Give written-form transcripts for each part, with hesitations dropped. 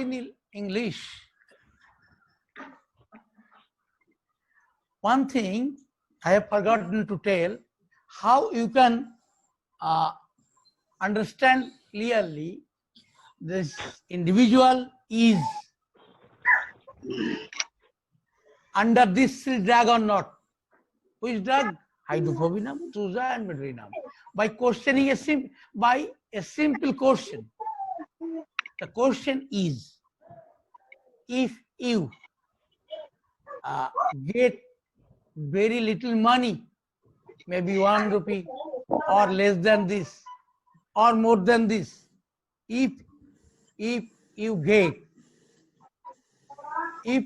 in English. One thing I have forgotten to tell, how you can understand clearly this individual is under this drug or not. Which drug? Hydrophobinum, Truza and Medrinum. By questioning a simple question. The question is, if you get very little money, maybe 1 rupee or less than this or more than this, if you get, if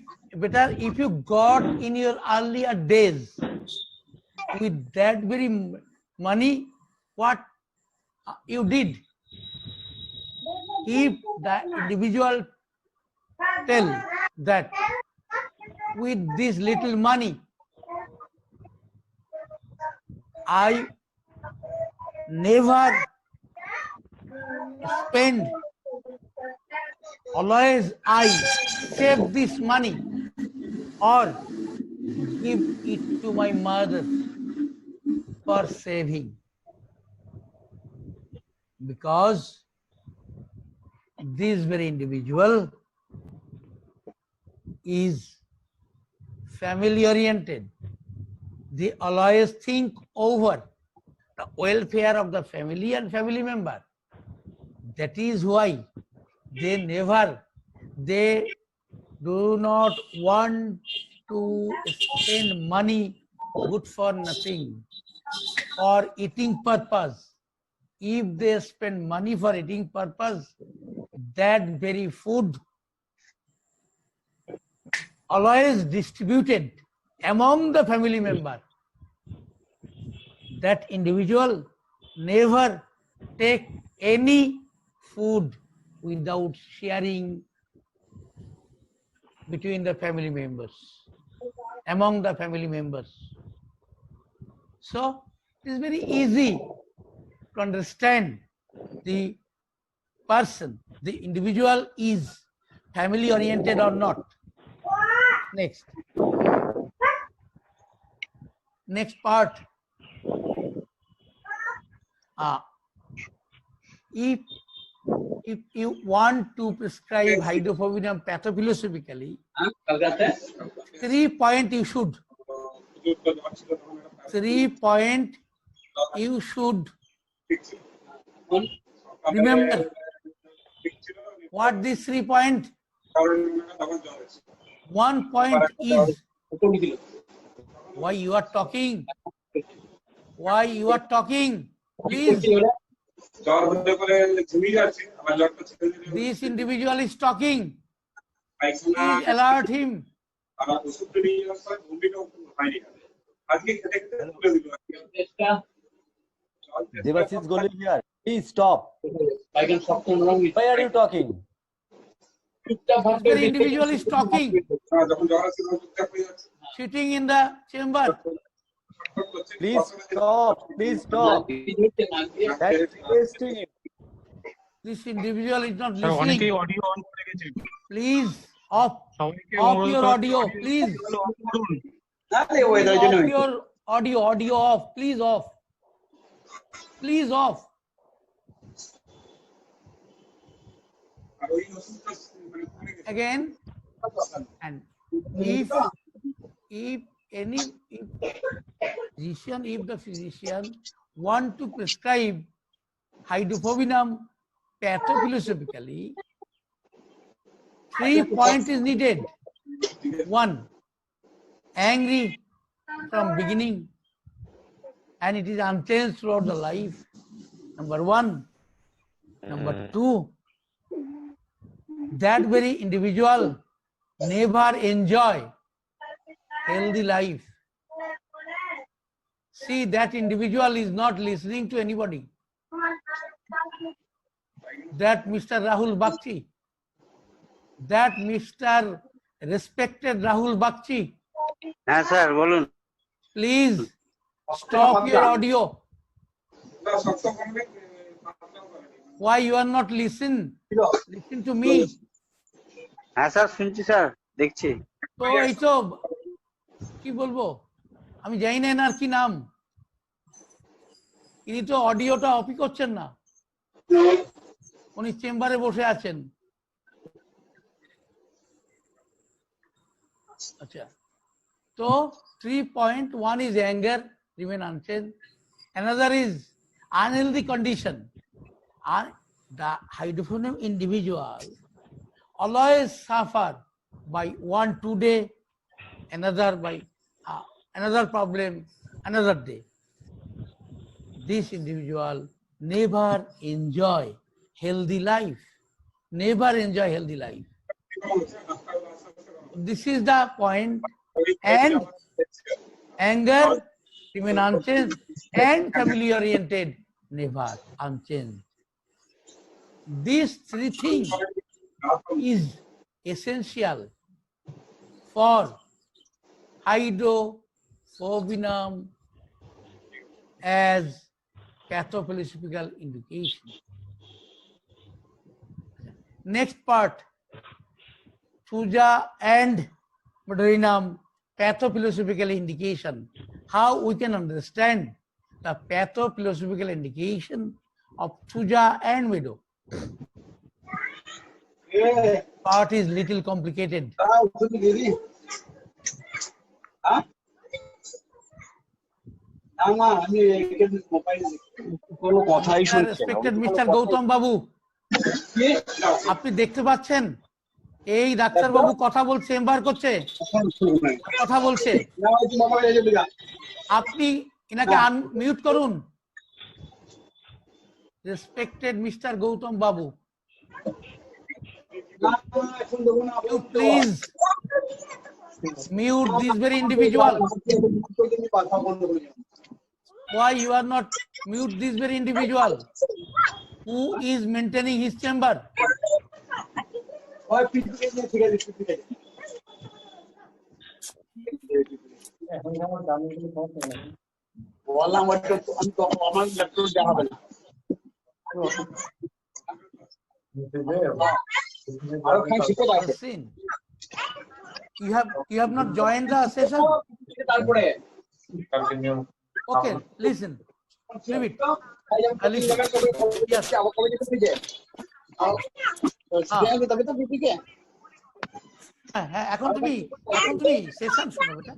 you got in your earlier days with that very money, what you did? If the individual tell that with this little money I never spend, always I save this money or give it to my mother for saving, because this very individual is family oriented. They always think over the welfare of the family and family member. That is why they do not want to spend money good for nothing or eating purpose. If they spend money for eating purpose, that very food always distributed among the family member. That individual never take any food without sharing between the family members, among the family members. So it is very easy to understand the person, the individual is family oriented or not. Next part. If you want to prescribe hydrophobinum pathophilosophically, 3 points you should. 3 points you should remember. What these 3 points? 1 point is why you are talking. Why you are talking? Please. This individual is talking. Please alert him. Devashish Goli here. Please stop. Why are you talking? The individual is talking, sitting in the chamber. Please stop. Please stop. That's wasting it. This individual is not listening. Please off your audio. Please. Off your audio off. Please off. Please off. Again, and if the physician want to prescribe hydrophobinum pathophilosophically, 3 points is needed. 1, angry from beginning and it is unchanged throughout the life. Number 1. Number 2, that very individual never enjoy healthy life. See, that individual is not listening to anybody. That Mr. Rahul Bakshi, that Mr. respected Rahul Bakshi. Yes, sir, bolun. Please stop your audio. Why you are not listen? Listen to me. হ্যাঁ sir শুনছি sir, দেখছি। তো এই তো কি বলবো, আমি জানি না এনার কি নাম, ইনি তো অডিওটা অফই করছেন না, উনি চেম্বারে বসে আছেন। আচ্ছা, তো 3.1 is anger, remain unchanged. Another is unhealthy condition. And the hydrophonium individual always suffer by one today, another by another problem, another day. This individual never enjoy healthy life, never enjoy healthy life. This is the point. And anger remain unchanged, and family oriented never unchanged. These three things is essential for hydrophobinum as pathophilosophical indication. Next part, Thuja and Botulinum pathophilosophical indication. How we can understand the pathophilosophical indication of Thuja and Meadow. Part is little complicated. Respected Mr. Gautam Babu, আপনি দেখতে পাচ্ছেন এই doctor বাবু কথা বলছে, chamber করছে, কথা বলছে, আপনি এনাকে আনমিউট করুন। Respected mister Gautam Babu, please mute this very individual. Why you are not mute this very individual who is maintaining his chamber? You have not joined the session. Okay, listen. Leave it. Listen. Yes. হ্যাঁ, এখন তুমি session শোনো বেটা।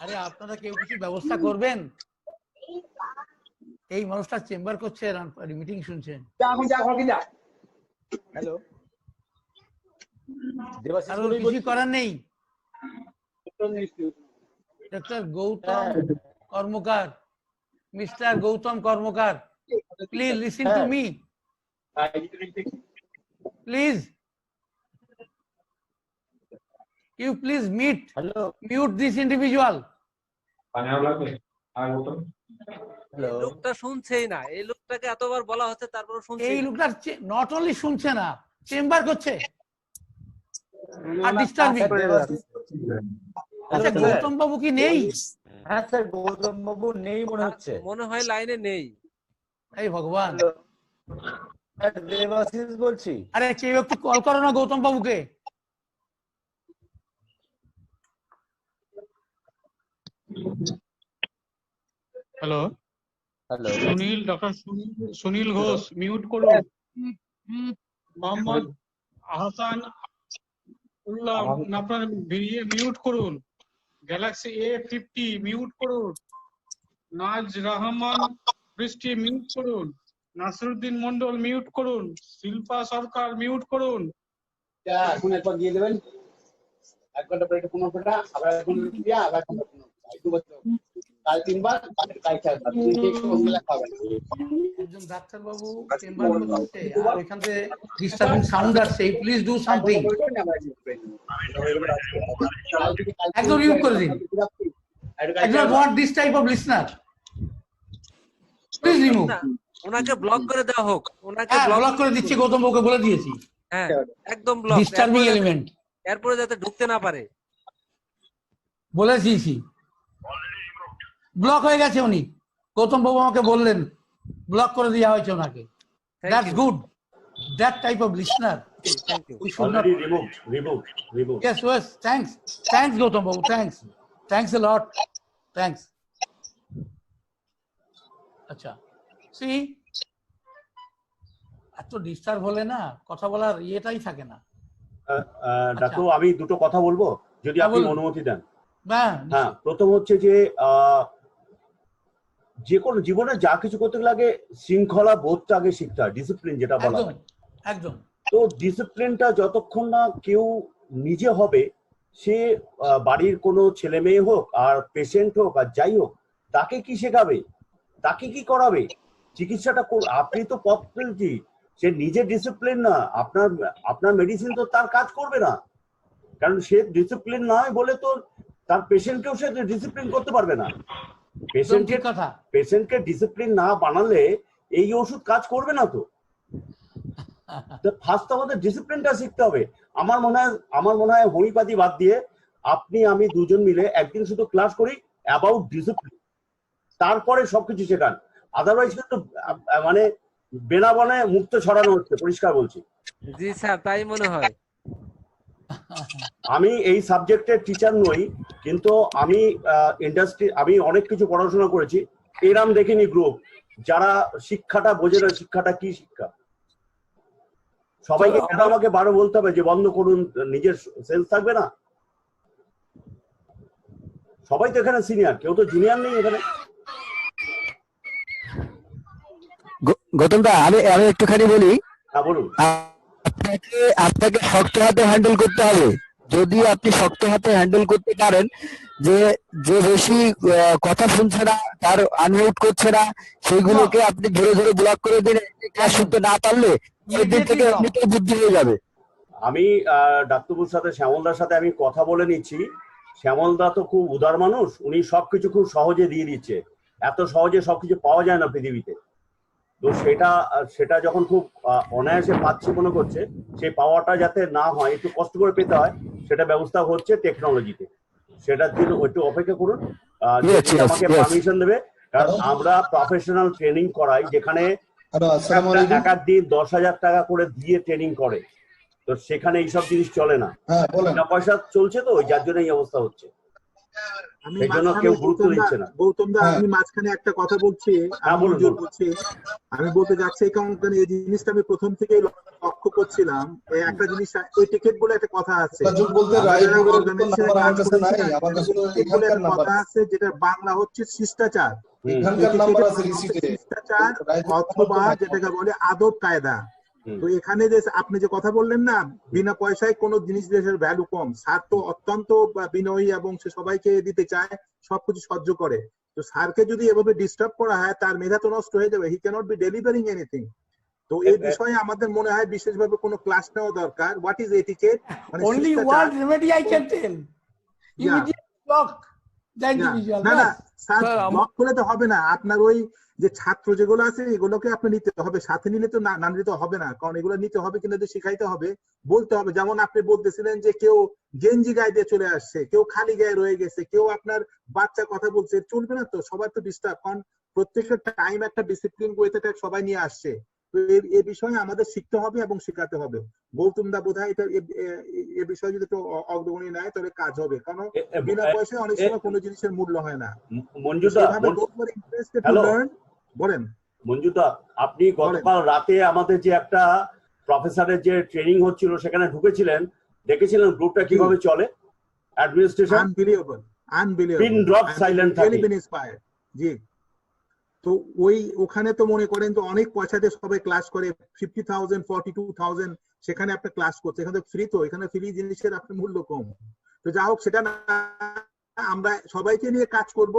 আরে আপনারা কেউ কিছু ব্যবস্থা করবেন, এই মানুষটা চেম্বার করছে, মিটিং শুনছেন। হ্যালো, আর কিছু করার নেই। Doctor Gautam Karmakar, mister Gautam Karmakar, please listen to me, please, you please mute this individual. লোকটা শুনছেই না, এই লোকটাকে এতবার বলা হচ্ছে তারপরে শুনছে। এই লোকটা নট অনলি শুনছে না, চেম্বার করছে আর ডিস্টার্বিং। আচ্ছা, গৌতম বাবু কি নেই? হ্যাঁ স্যার, গৌতম বাবু নেই মনে হচ্ছে, মনে হয় লাইনে নেই। এই ভগবান, দেবাশিস বলছি। আরে কেউ একটু কল করো না গৌতম বাবুকে। Hello hello, Sunil, doctor Sunil Ghosh mute করুন। মোহাম্মদ আহসান উল্লাহ আপনার মিউট করুন। গ্যালাক্সি A50 মিউট করুন। নাজ রহমান বৃষ্টি মিউট করুন। নাসিরউদ্দিন মন্ডল মিউট করুন। শিল্পা সরকার মিউট করুন। এখন একবার দিয়ে দেবেন, 1 ঘন্টা পরে পুনঃ ফোটা, আবার 1 ঘন্টা দিয়া, আবার 1 ঘন্টা কাল 3 বার, কাল 4 বার, একজন ডাক্তার বাবু চেম্বার করছে আর ওইখান থেকে ডিস্টার্বিং সাউন্ড আসছে, প্লিজ ডু সামথিং। একদম মিউট করে দিন। I don't want this type of listener. Please remove. ওনাকে ব্লক করে দেওয়া হোক। ওনাকে ব্লক করে দিচ্ছি, গৌতম বাবুকে বলে দিয়েছি। হ্যাঁ, একদম ব্লক। ডিস্টার্বিং এলিমেন্ট এরপরে যাতে ঢুকতে না পারে বলে দিয়েছি। ব্লক হয়ে গেছে উনি। গৌতম বাবু আমাকে বললেন ব্লক করে দেওয়া হয়েছে ওনাকে। Thank that's you. Good, that type of listener Thank you. We should not. Already removed. Yes, yes, thanks Gautam Babu, thanks a lot, thanks. আচ্ছা, see, এত ডিস্টার্ব হলে না কথা বলার ইয়েটাই থাকে না। ডাক্তার আমি দুটো কথা বলবো যদি হ্যাঁ, আপনি বলুন। অনুমতি দেন। হ্যাঁ, হ্যাঁ, প্রথম হচ্ছে যে যে কোনো জীবনে যা কিছু করতে লাগে শৃঙ্খলা বোধটা আগে শিখতে হয়, ডিসিপ্লিন যেটা বলা একদম হয়। একদম তো ডিসিপ্লিনটা যতক্ষণ না কেউ নিজে হবে, সে বাড়ির কোনো ছেলে মেয়ে হোক আর পেশেন্ট হোক আর যাই হোক, তাকে কি শেখাবে, তাকে কি করাবে? চিকিৎসাটা আপনি তো পথ পেয়েছি, সে নিজে ডিসিপ্লিন না, আপনার মেডিসিন তো তার কাজ করবে না, কারণ সে ডিসিপ্লিন নয় বলে তো তার পেশেন্টকেও সে ডিসিপ্লিন করতে পারবে না। একদম ঠিক কথা। পেশেন্টকে ডিসিপ্লিন না বানালে এই ওষুধ কাজ করবে না। তো ফার্স্ট আমাদের ডিসিপ্লিনটা শিখতে হবে। আমার মনে হয় হোমিওপ্যাথি বাদ দিয়ে আপনি আমি দুজন মিলে একদিন শুধু ক্লাস করি অ্যাবাউট ডিসিপ্লিন, তারপরে সবকিছু শেখান। আদারওয়াইজ কিন্তু মানে বেনাবনে মুক্ত ছড়ানো হচ্ছে, পরিষ্কার বলছি। জি স্যার, তাই মনে হয়। আমি এই সাবজেক্টের টিচার নই, কিন্তু আমি আমি অনেক কিছু পড়াশোনা করেছি। এরাম দেখিনি গ্রুপ যারা শিক্ষাটা বোঝে না, শিক্ষাটা কি শিক্ষা। সবাইকে কেন আমাকে বারো বলতে হবে যে বন্ধ করুন, নিজের সেন্স থাকবে না? সবাই তো এখানে সিনিয়র, কেউ তো জুনিয়র নেই এখানে। গৌতম দা, আমি একটুখানি বলি। হ্যাঁ বলুন। আপনাকে শক্ত হাতে হ্যান্ডেল করতে হবে। যদি আপনি শক্ত হাতে হ্যান্ডেল করতে পারেন, যে বেশি কথা শুনছে না, তার আনমিউট করছে না, সেইগুলোকে আপনি ধরে ধরে ব্লক করে দিন। ক্লাস শুনতে না পারলে সেদিন থেকে এমনিতেই বুদ্ধি হয়ে যাবে। আমি ডাক্তারবাবুর সাথে, শ্যামলদার সাথে আমি কথা বলে নিচ্ছি। শ্যামলদা তো খুব উদার মানুষ, উনি সবকিছু খুব সহজে দিয়ে দিচ্ছে। এত সহজে সবকিছু পাওয়া যায় না পৃথিবীতে। তো সেটা যখন খুব অনায়াসে পাচ্ছি মনে করছে, সেই পাওয়াটা যাতে না হয়, একটু কষ্ট করে পেতে হয়, সেটা ব্যবস্থা হচ্ছে টেকনোলজিতে। সেটার জন্য একটু অপেক্ষা করুন, আমাকে পারমিশন দেবে। কারণ আমরা প্রফেশনাল ট্রেনিং করাই, যেখানে এক এক দিন 10,000 টাকা করে দিয়ে ট্রেনিং করে। তো সেখানে এইসব জিনিস চলে না, বিনা পয়সা চলছে, তো যার জন্য এই অবস্থা হচ্ছে। সেই জন্য কেউ গুরুত্ব দিচ্ছে না। গৌতম দা, আমি মাঝখানে একটা কথা বলছি, আমি বলতে যাচ্ছি, কারণ এই জিনিসটা আমি প্রথম থেকেই লক্ষ্য করছিলাম। একটা জিনিস, এটিকেট বলে একটা কথা আছে, কথা আছে, যেটা বাংলা হচ্ছে শিষ্টাচার। শিষ্টাচার অথবা যেটাকে বলে আদব কায়দা। তো এখানে যে আপনি যে কথা বললেন না, বিনা পয়সায় কোনো জিনিস দেশের ভ্যালু কম। স্যার তো অত্যন্ত বিনয়ী এবং সে সবাইকে দিতে চায়, সবকিছু সহ্য করে। তো স্যারকে যদি এভাবে ডিস্টার্ব করা হয়, তার মেধা তো নষ্ট হয়ে যাবে। হি ক্যানট বি ডেলিভারিং এনিথিং। তো এই বিষয়ে আমাদের মনে হয় বিশেষভাবে কোনো ক্লাস নেওয়া দরকার। হোয়াট ইজ এটিকেট, মানে only one remedy I can tell, immediate block the individual। না স্যার, ব্লক করলে তো হবে না। আপনার ওই যে ছাত্র যেগুলো আছে, এগুলোকে আপনি নিতে হবে, সাথে নিলে তো না নিতে হবে না। কারণ এগুলো নিতে হবে, কিন্তু শিখাইতে হবে, বলতে হবে। যেমন আপনি বলতেছিলেন যে কেউ গেঞ্জি গায়ে দিয়ে চলে আসছে, কেউ খালি গায়ে রয়ে গেছে, কেউ আপনার বাচ্চা কথা বলছে, চলবে না তো। সবার তো ডিস্টার্ব, কারণ প্রত্যেকটা টাইম একটা ডিসিপ্লিন ওয়েতে সবাই নিয়ে আসছে। তো এই বিষয়ে আমাদের শিখতে হবে এবং শেখাতে হবে। গৌতম দা বোধহয় এটা এ বিষয়ে যদি একটু অগ্রগণী নেয়, তাহলে কাজ হবে। কারণ বিনা পয়সায় অনেক সময় কোনো জিনিসের মূল্য হয় না। বলেন মঞ্জুদা, আপনি গতকাল রাতে আমাদের যে একটা প্রফেসরের যে ট্রেনিং হচ্ছিল, সেখানে ঢুকেছিলেন, দেখেছিলেন গ্রুপটা কিভাবে চলে, administration. Unbelievable, pin drop silent থাকে। জি। তো ওখানে তো মনে করেন তো অনেক পয়সা দিয়ে সবাই ক্লাস করে, 50,000 42,000, সেখানে আপনি ক্লাস করছে। এখানে ফ্রি, তো এখানে ফ্রি জিনিসের আপনার মূল্য কম। তো যা হোক, সেটা না, আমরা সবাইকে নিয়ে কাজ করব।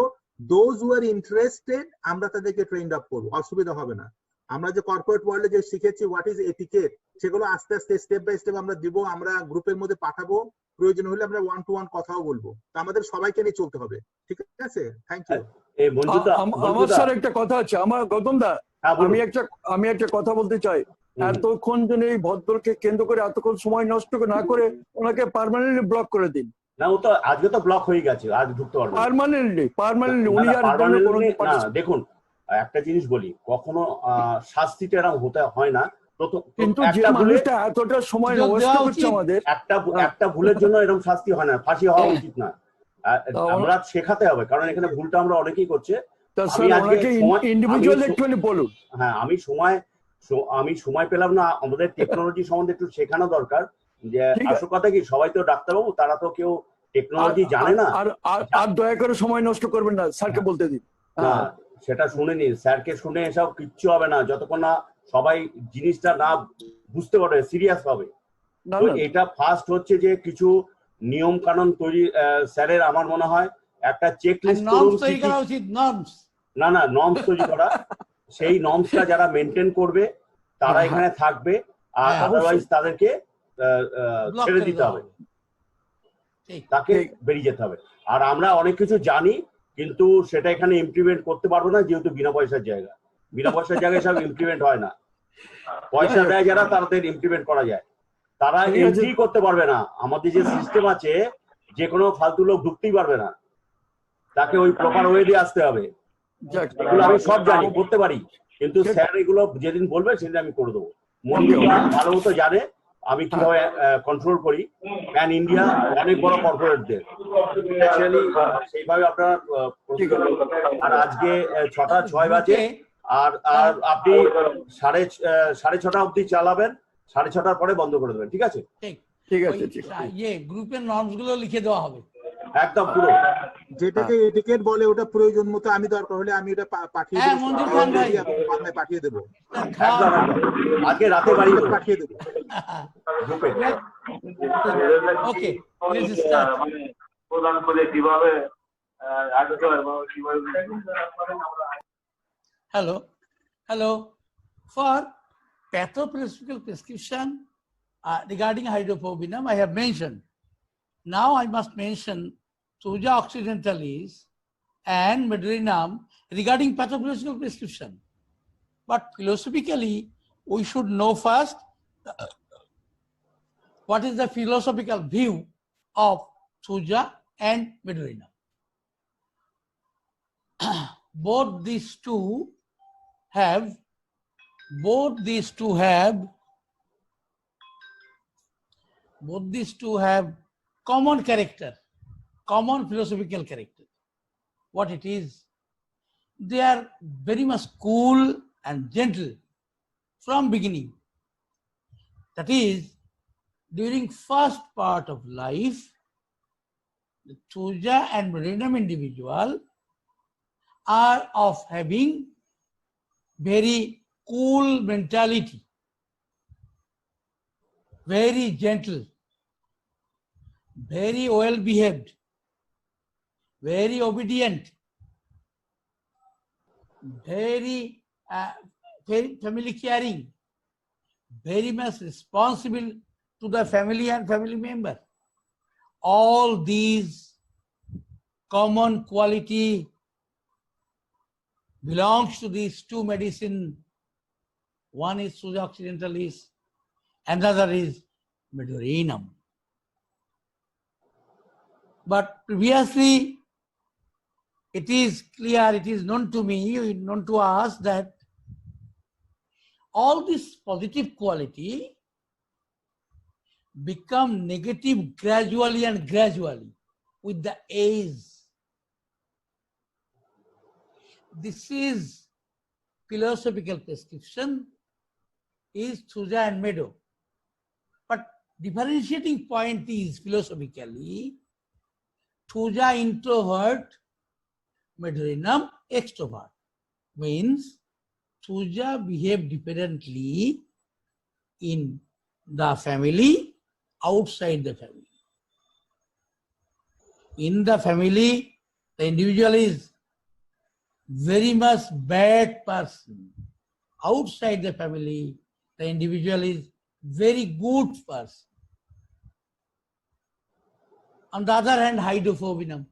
দোজ হু আর ইন্টারেস্টেড, আমরা তাদেরকে ট্রেন্ড আপ করবো, অসুবিধা হবে না। আমরা যে কর্পোরেট ওয়ার্ল্ডে যে শিখেছি হোয়াট ইজ এটিকেট, সেগুলো আস্তে আস্তে স্টেপ বাই স্টেপ আমরা দিব। আমরা গ্রুপের মধ্যে পাঠাবো, প্রয়োজন হলে আমরা 1-to-1 কথাও বলবো। তো আমাদের সবাইকে নিয়ে চলতে হবে, ঠিক আছে? Thank you. আমার স্যার একটা কথা আছে, আমার গৌতম দা, আমি একটা কথা বলতে চাই। এতক্ষণ যেন এই ভদ্রকে কেন্দ্র করে এতক্ষণ সময় নষ্ট না করে ওনাকে পার্মানেন্টলি ব্লক করে দিন। না, ও তো আজকে তো ব্লক হয়ে গেছে, আজ ঢুকতে পারবে পার্মানেন্টলি। উনি আর দেখুন, একটা জিনিস বলি, কখনো শাস্তিটা এরকম হতে হয় না। কিন্তু যে একটা ভুলে মানুষটা এতটা সময় সুযোগ নষ্ট দেওয়া করছে উচিত। আমাদের, একটা ভুলের জন্য এরকম শাস্তি হয় না, ফাঁসি হওয়া উচিত না। আমরা শেখাতে হবে, কারণ এখানে ভুলটা আমরা অনেকেই করছে। তা আমি স্যার আজকে ওনাকে সময় ইন্ডিভিজুয়াল একটুখানি বলুন। হ্যাঁ, আমি সময় পেলাম না। আমাদের টেকনোলজি সম্বন্ধে একটু শেখানো দরকার। যে ঠিক আছে। আসল কথা কি, সবাই তো ডাক্তারবাবু, তারা তো কেউ টেকনোলজি জানে না। আর দয়া করে সময় নষ্ট করবেন না, স্যারকে বলতে দিন। না, সেটা শুনে নিন, স্যারকে শুনে এসব কিচ্ছু হবে না যতক্ষণ না সবাই জিনিসটা না বুঝতে পারবে সিরিয়াস ভাবে। না তো না এটা ফার্স্ট হচ্ছে যে কিছু নিয়ম কানুন তৈরি, স্যারের আমার মনে হয় একটা চেক লিস্ট করুন। নর্মস তৈরি করা উচিত, নর্মস। না নর্মস তৈরি করা, সেই নর্মসটা যারা মেনটেন করবে তারা এখানে থাকবে, আর আদারওয়াইজ তাদেরকে ছেড়ে দিতে হবে, তাকে বেরিয়ে যেতে হবে। আর আমরা অনেক কিছু জানি, কিন্তু সেটা এখানে ইমপ্লিমেন্ট করতে পারবো না, যেহেতু বিনা পয়সার জায়গা। বিনা পয়সার জায়গায় সব ইমপ্লিমেন্ট হয় না। পয়সা দেয় যারা, তাদের ইমপ্লিমেন্ট করা যায়। তারা এন্ট্রি করতে পারবে না। আমাদের যে সিস্টেম আছে, যে কোনো ফালতু লোক ঢুকতেই পারবে না, তাকে ওই প্রপার ওয়ে দিয়ে আসতে হবে। এগুলো আমি সব জানি, করতে পারি, কিন্তু স্যার এগুলো যেদিন বলবে সেদিন আমি করে দেবো। মনিকা ভালো মতো জানে আমি কিভাবে কন্ট্রোল করি। প্যান ইন্ডিয়া অনেক বড় কর্পোরেটদের, সেইভাবে আপনারা আর আজকে 6:06 বাজে, আর আপনি 6:30 অবধি চালাবেন, 6:30টার পরে বন্ধ করে দেবেন, ঠিক আছে? ঠিক আছে। ইয়ে গ্রুপের নর্মস গুলো লিখে দেওয়া হবে একদম পুরো, যেটাকে এটিকেট বলে, ওটা প্রয়োজন মতো আমি দরকার হলে আমি ওটা পাঠিয়ে দেবো, মঞ্জুর খান ভাই বাংলায় পাঠিয়ে দেবো, একদম আজকে রাতে বাড়ি পাঠিয়ে দেবো। ওকে, লেটস স্টার্ট। প্রদান করে কিভাবে Hello. For pathophysiological prescription regarding hydrophobinum, I have mentioned. Now I must mention Thuja occidentalis and Medurinum regarding pathophysiological prescription. But philosophically, we should know first what is the philosophical view of Thuja and Medurinum. Both these two have common character, common philosophical character. What it is, they are very much cool and gentle from beginning. That is, during first part of life, the Thuja and Medurinum individual are of having very cool mentality, very gentle, very well behaved, very obedient, very family caring, very much responsible to the family and family member. All these common quality belongs to these two medicine. One is Thuja occidentalis, another is Medurinum. But previously, it is clear, it is known to me, known to us, that all this positive quality become negative gradually with the age. This is philosophical prescription, is Thuja and Medo. But differentiating point is philosophically, Thuja introvert, Medurinum extrovert. Means Thuja behave differently in the family, outside the family. In the family, the individual is very much bad person. Outside the family, the individual is very good person. On the other hand, hydrophobinum,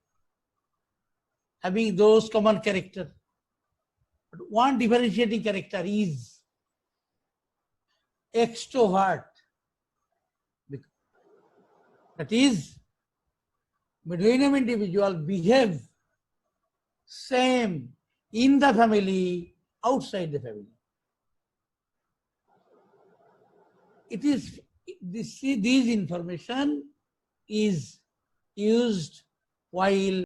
having those common character. But one differentiating character is extrovert. That is, Medurinum individual behave same in the family, outside the family. It is this information is used while